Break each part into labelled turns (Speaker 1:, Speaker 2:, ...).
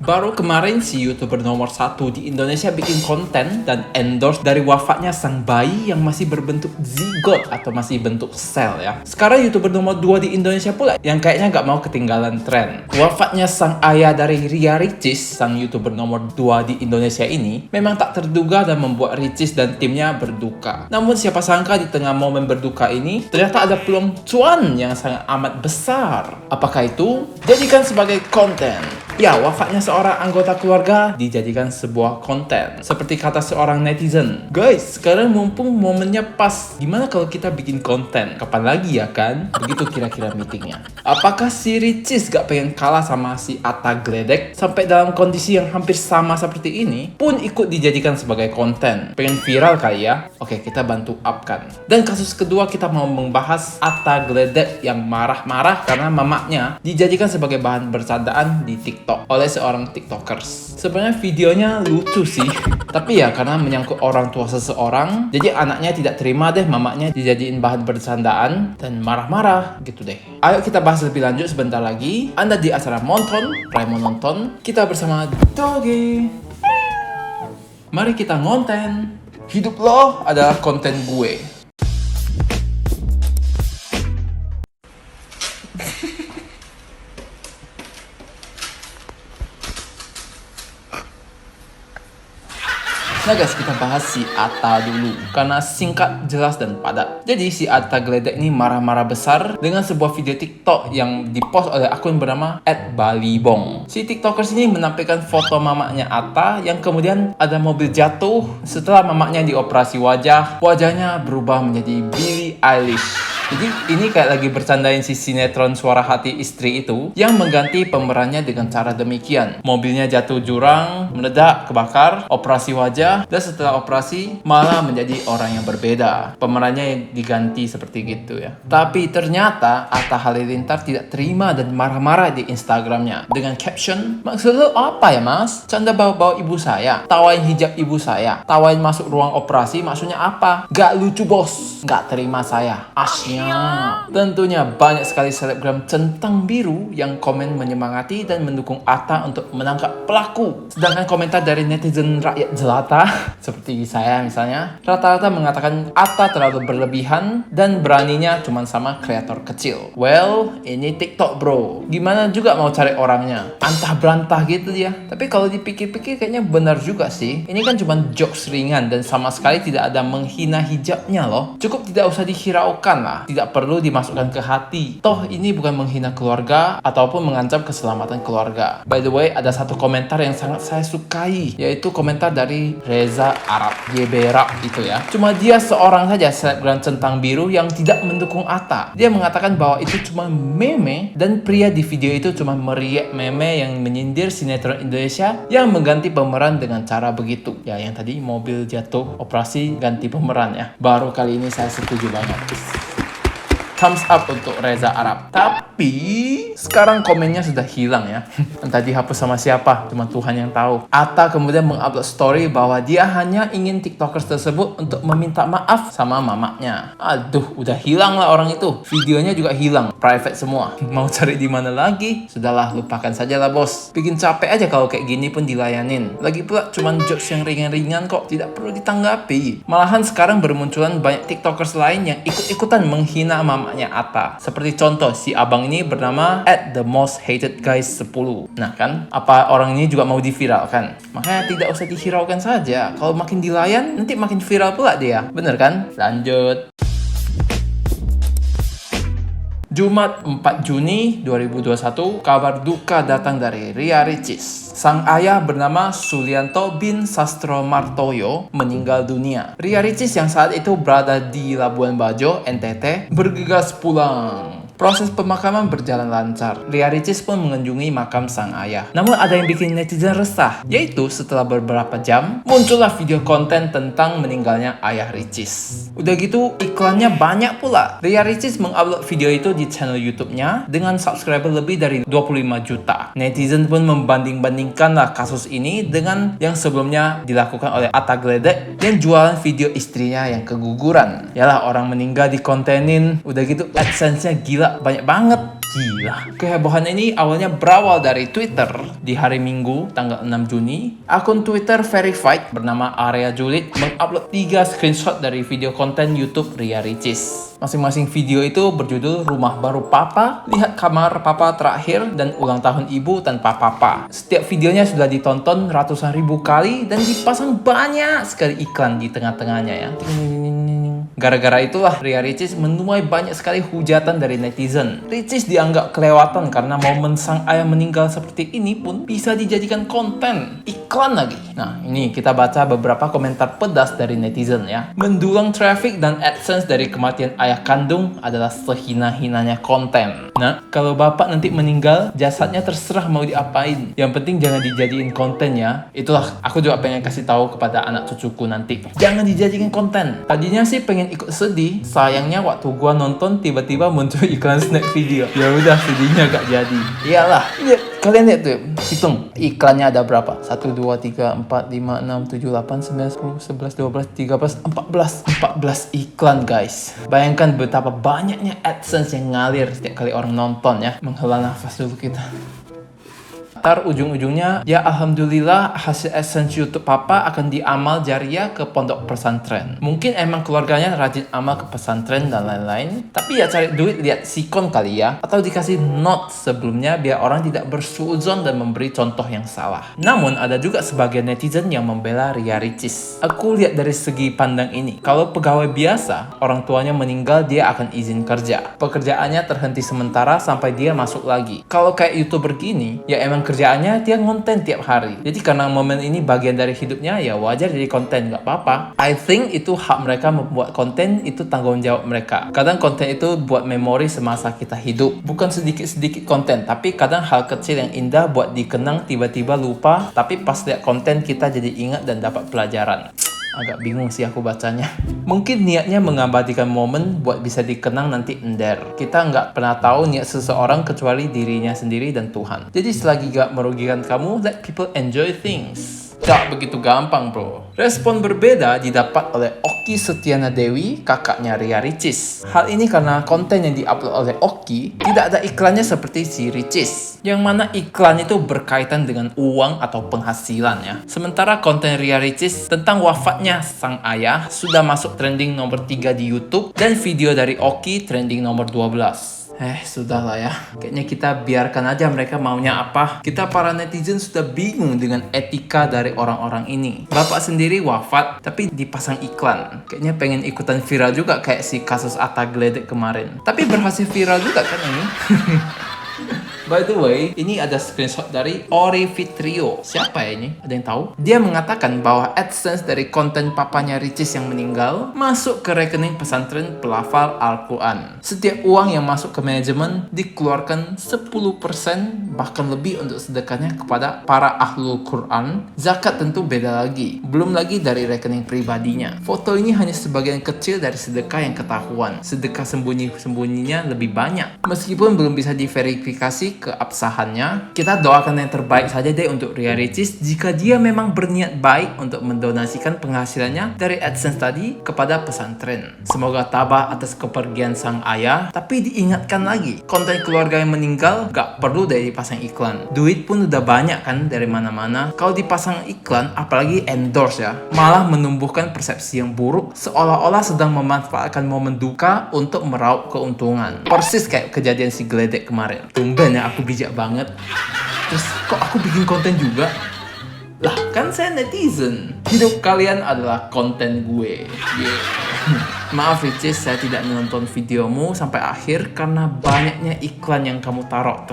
Speaker 1: Baru kemarin si YouTuber nomor 1 di Indonesia bikin konten dan endorse dari wafatnya sang bayi yang masih berbentuk zigot atau masih bentuk sel ya. Sekarang YouTuber nomor 2 di Indonesia pula yang kayaknya nggak mau ketinggalan tren. Wafatnya sang ayah dari Ria Ricis, sang YouTuber nomor 2 di Indonesia ini, memang tak terduga dan membuat Ricis dan timnya berduka. Namun siapa sangka di tengah momen berduka ini, ternyata ada peluang cuan yang sangat amat besar. Apakah itu? Jadikan sebagai konten. Ya, wafatnya seorang anggota keluarga dijadikan sebuah konten. Seperti kata seorang netizen, "Guys, sekarang mumpung momennya pas, gimana kalau kita bikin konten? Kapan lagi ya kan?" Begitu kira-kira meetingnya. Apakah si Ricis gak pengen kalah sama si Atta Gledek sampai dalam kondisi yang hampir sama seperti ini pun ikut dijadikan sebagai konten? Pengen viral kali ya? Oke, kita bantu upkan. Dan kasus kedua kita mau membahas Atta Gledek yang marah-marah karena mamaknya dijadikan sebagai bahan bercandaan di TikTok oleh seorang TikTokers. Sebenarnya videonya lucu sih, tapi ya karena menyangkut orang tua seseorang, jadi anaknya tidak terima deh mamaknya dijadiin bahan bercandaan dan marah-marah gitu deh. Ayo kita bahas lebih lanjut sebentar lagi. Anda di acara Monton, Prime Nonton, kita bersama Dogi. Mari kita ngonten. Hidup lo adalah konten gue. Nah guys, kita bahas si Atta dulu karena singkat, jelas, dan padat. Jadi si Atta Gledek ini marah-marah besar dengan sebuah video TikTok yang dipost oleh akun bernama @balibong. Si TikTokers ini menampilkan foto mamaknya Atta yang kemudian ada mobil jatuh setelah mamaknya dioperasi wajah. Wajahnya berubah menjadi Billie Eilish. Jadi ini kayak lagi bercandain si sinetron Suara Hati Istri itu yang mengganti pemerannya dengan cara demikian. Mobilnya jatuh jurang, meledak, kebakar, operasi wajah, dan setelah operasi malah menjadi orang yang berbeda. Pemerannya diganti seperti gitu ya. Tapi ternyata Atta Halilintar tidak terima dan marah-marah di Instagramnya dengan caption, "Maksud lo apa ya mas? Canda bawa-bawa ibu saya, tawain hijab ibu saya, tawain masuk ruang operasi, maksudnya apa? Gak lucu bos, gak terima saya. Asnya." Tentunya banyak sekali selebgram centang biru yang komen menyemangati dan mendukung Atta untuk menangkap pelaku. Sedangkan komentar dari netizen rakyat jelata seperti saya misalnya, rata-rata mengatakan Atta terlalu berlebihan dan beraninya cuma sama kreator kecil. Well, ini TikTok bro, gimana juga mau cari orangnya? Antah berantah gitu dia. Tapi kalau dipikir-pikir kayaknya benar juga sih. Ini kan cuma jokes ringan dan sama sekali tidak ada menghina hijabnya loh. Cukup tidak usah dihiraukan lah. Tidak perlu dimasukkan ke hati. Toh ini bukan menghina keluarga ataupun mengancam keselamatan keluarga. By the way, ada satu komentar yang sangat saya sukai, yaitu komentar dari Reza Arab, Yeberap itu ya. Cuma dia seorang saja selebgram centang biru yang tidak mendukung Atta. Dia mengatakan bahwa itu cuma meme dan pria di video itu cuma meriak meme yang menyindir sinetron Indonesia yang mengganti pemeran dengan cara begitu. Ya yang tadi mobil jatuh, operasi ganti pemeran ya. Baru kali ini saya setuju banget. Thumbs up untuk Reza Arab. Tapi sekarang komennya sudah hilang ya. Entah dihapus sama siapa, cuma Tuhan yang tahu. Atta kemudian mengupload story bahwa dia hanya ingin TikTokers tersebut untuk meminta maaf sama mamaknya. Aduh, udah hilang lah orang itu. Videonya juga hilang, private semua. Mau cari di mana lagi? Sudahlah, lupakan saja lah bos. Bikin capek aja kalau kayak gini pun dilayanin. Lagi pula cuma jokes yang ringan-ringan kok, tidak perlu ditanggapi. Malahan sekarang bermunculan banyak TikTokers lain yang ikut-ikutan menghina mamaknya Atta. Seperti contoh si abang ini bernama @themosthatedguys10. Nah kan, apa orang ini juga mau diviralkan? Makanya tidak usah dihiraukan saja. Kalau makin dilayan, nanti makin viral pula dia. Bener kan? Lanjut. Jumat 4 Juni 2021, kabar duka datang dari Ria Ricis. Sang ayah bernama Sulianto bin Sastro Martoyo meninggal dunia. Ria Ricis yang saat itu berada di Labuan Bajo, NTT, bergegas pulang. Proses pemakaman berjalan lancar. Ria Ricis pun mengunjungi makam sang ayah. Namun ada yang bikin netizen resah, yaitu setelah beberapa jam muncullah video konten tentang meninggalnya ayah Ricis. Udah gitu iklannya banyak pula. Ria Ricis mengupload video itu di channel YouTube-nya dengan subscriber lebih dari 25 juta. Netizen pun membanding-bandingkan lah kasus ini dengan yang sebelumnya dilakukan oleh Atta Gledek yang jualan video istrinya yang keguguran. Yalah, orang meninggal dikontenin, udah gitu AdSense-nya gila ternyata banyak banget. Gila. Kehebohan ini awalnya berawal dari Twitter. Di hari Minggu, tanggal 6 Juni, akun Twitter verified bernama Area Julid mengupload 3 screenshot dari video konten YouTube Ria Ricis. Masing-masing video itu berjudul Rumah Baru Papa, Lihat Kamar Papa Terakhir, dan Ulang Tahun Ibu Tanpa Papa. Setiap videonya sudah ditonton ratusan ribu kali dan dipasang banyak sekali iklan di tengah-tengahnya ya. Gara-gara itulah Ria Ricis menuai banyak sekali hujatan dari netizen. Ricis dianggap kelewatan karena momen sang ayah meninggal seperti ini pun bisa dijadikan konten iklan lagi. Nah, ini kita baca beberapa komentar pedas dari netizen ya. Mendulang traffic dan AdSense dari kematian ayah kandung adalah sehina-hinanya konten. Nah, kalau bapak nanti meninggal, jasadnya terserah mau diapain. Yang penting jangan dijadiin konten ya. Itulah aku juga pengen kasih tahu kepada anak cucuku nanti. Jangan dijadikan konten. Tadinya sih pengen ikut sedih, sayangnya waktu gua nonton tiba-tiba muncul iklan snack video. Ya udah, sedihnya gak jadi. Iyalah, kalian lihat tuh, hitung iklannya ada berapa? 1, 2, 3, 4, 5, 6, 7, 8, 9, 10, 11, 12, 13, 14 iklan guys. Bayangkan betapa banyaknya AdSense yang ngalir setiap kali orang nonton ya. Menghela nafas dulu kita. Ntar ujung-ujungnya, ya alhamdulillah hasil AdSense YouTube papa akan diamal jariah ke pondok pesantren. Mungkin emang keluarganya rajin amal ke pesantren dan lain-lain. Tapi ya cari duit lihat sikon kali ya. Atau dikasih note sebelumnya biar orang tidak bersuudzon dan memberi contoh yang salah. Namun ada juga sebagian netizen yang membela Ria Ricis. Aku lihat dari segi pandang ini. Kalau pegawai biasa, orang tuanya meninggal dia akan izin kerja. Pekerjaannya terhenti sementara sampai dia masuk lagi. Kalau kayak YouTuber gini, ya emang kerjaannya dia ngonten tiap hari. Jadi karena momen ini bagian dari hidupnya, ya wajar jadi konten, gak apa-apa. I think itu hak mereka membuat konten, itu tanggung jawab mereka. Kadang konten itu buat memori semasa kita hidup. Bukan sedikit-sedikit konten, tapi kadang hal kecil yang indah buat dikenang tiba-tiba lupa, tapi pas lihat konten kita jadi ingat dan dapat pelajaran. Agak bingung sih aku bacanya. Mungkin niatnya mengabadikan momen buat bisa dikenang nanti ender. Kita nggak pernah tahu niat seseorang kecuali dirinya sendiri dan Tuhan. Jadi selagi gak merugikan kamu, let people enjoy things. Gak begitu gampang bro. Respon berbeda didapat oleh Oki Setiana Dewi, kakaknya Ria Ricis. Hal ini karena konten yang diupload oleh Oki tidak ada iklannya seperti si Ricis, yang mana iklan itu berkaitan dengan uang atau penghasilan ya. Sementara konten Ria Ricis tentang wafatnya sang ayah sudah masuk trending nomor 3 di YouTube, dan video dari Oki trending nomor 12. Sudahlah ya. Kayaknya kita biarkan aja mereka maunya apa. Kita para netizen sudah bingung dengan etika dari orang-orang ini. Bapak sendiri wafat, tapi dipasang iklan. Kayaknya pengen ikutan viral juga kayak si kasus Atta Gledek kemarin. Tapi berhasil viral juga kan ini. By the way, ini ada screenshot dari Ori Fitrio. Siapa ya ini? Ada yang tahu? Dia mengatakan bahwa AdSense dari konten papanya Ricis yang meninggal masuk ke rekening pesantren pelafal Al-Quran. Setiap uang yang masuk ke manajemen dikeluarkan 10% bahkan lebih untuk sedekahnya kepada para ahlul Quran. Zakat tentu beda lagi. Belum lagi dari rekening pribadinya. Foto ini hanya sebagian kecil dari sedekah yang ketahuan. Sedekah sembunyi-sembunyinya lebih banyak. Meskipun belum bisa diverifikasi keabsahannya, kita doakan yang terbaik saja deh untuk Ria Ricis jika dia memang berniat baik untuk mendonasikan penghasilannya dari AdSense tadi kepada pesantren. Semoga tabah atas kepergian sang ayah, tapi diingatkan lagi, konten keluarga yang meninggal gak perlu deh dipasang iklan. Duit pun udah banyak kan dari mana-mana. Kalau dipasang iklan, apalagi endorse ya, malah menumbuhkan persepsi yang buruk, seolah-olah sedang memanfaatkan momen duka untuk meraup keuntungan. Persis kayak kejadian si Gledek kemarin. Tumben ya, aku bijak banget. Terus kok aku bikin konten juga? Lah kan saya netizen. Hidup kalian adalah konten gue. Maaf Ricis, saya tidak menonton videomu sampai akhir karena banyaknya iklan yang kamu taruh.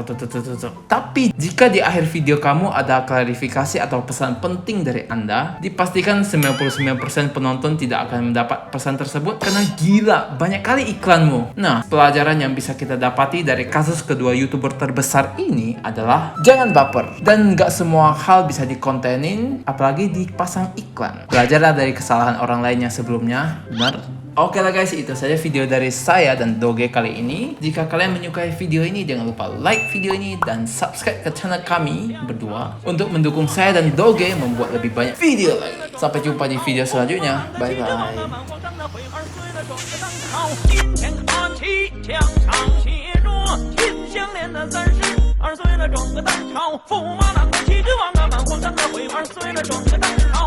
Speaker 1: Tapi jika di akhir video kamu ada klarifikasi atau pesan penting dari Anda, dipastikan 99% penonton tidak akan mendapat pesan tersebut karena gila, banyak kali iklanmu. Nah, pelajaran yang bisa kita dapati dari kasus kedua YouTuber terbesar ini adalah jangan baper. Dan gak semua hal bisa dikontenin, apalagi dipasang iklan. Belajarlah dari kesalahan orang lainnya sebelumnya, benar? Oke lah guys, itu saja video dari saya dan Doge kali ini. Jika kalian menyukai video ini, jangan lupa like video ini dan subscribe ke channel kami berdua untuk mendukung saya dan Doge membuat lebih banyak video lagi. Sampai jumpa di video selanjutnya. Bye bye.
Speaker 2: 那32岁了，装个蛋炒，驸马郎的气质旺啊，满皇上的回2岁了，装个蛋炒。